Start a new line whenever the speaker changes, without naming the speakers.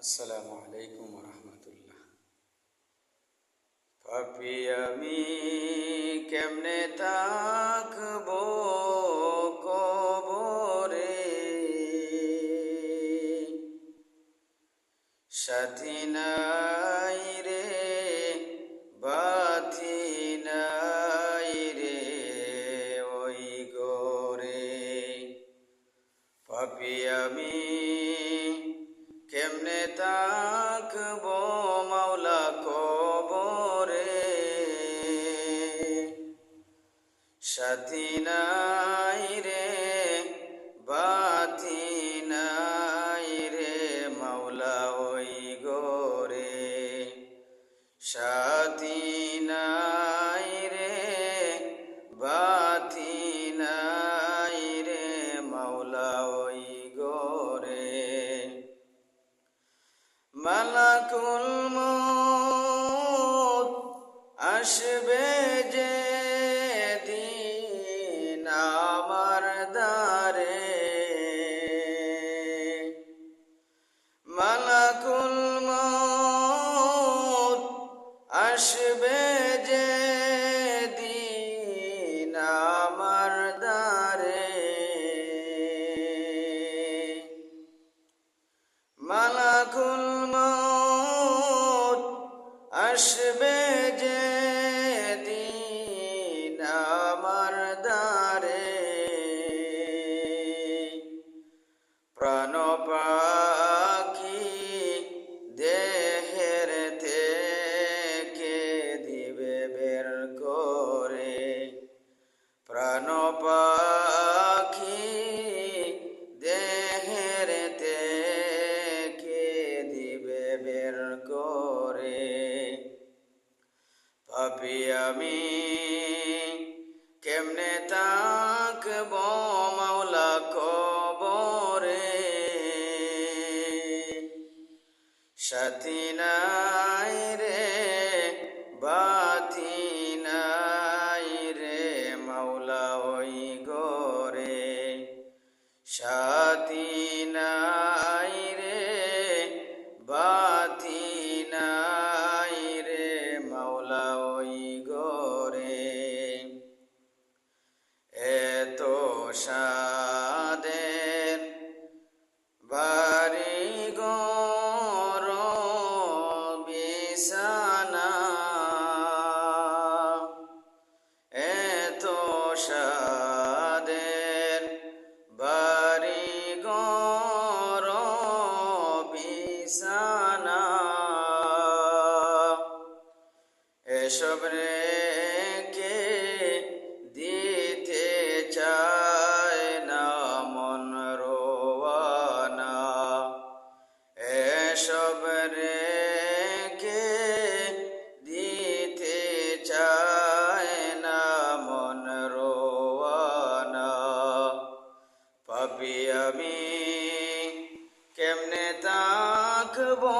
আসসালামু আলাইকুম রহমতুল্লাহ। পাপি আমি কেমনে থাকবো কবরে, সাথী নাই রে বাথি নাই রে ওই গোরে। পাপি আমি কেমনে থাকবো মাওলা কবরে, সাথী নাই রে বাথি নাই রে মাওলা ওই গোরে। সাথী নাই রে বাথি নাই রে মাওলা ওই গোরে। মালাকুল মউত আসবে যে দিন আমার দ্বারে, মালাকুল মউত আসবে যে দিন আমার দ্বারে। মালাকুল মউত আসবে যে দিন আমার দ্বারে, প্রাণ পাখি দেহের থেকে দিবে বের করে। প্রাণ পাখি দেহের থেকে দিবে বের করে। পাপি আমি কেমনে থাকবো মাওলা কবরে, সাথী নাই রে বাথি নাই রে মাওলা ওই গোরে। সাথী নাই রে বাথি নাই রে মাওলা ওই গোরে। এত সাদের বাড়ি ঘর বিছানা, এত সাদের বাড়ি ঘর বিছানা, এসব রেখে দিতে চায় না মন রোয়ানা। এসব রেখে দিতে চায় না মন রোয়ানা। পাপি আমি কেমনে থাকবো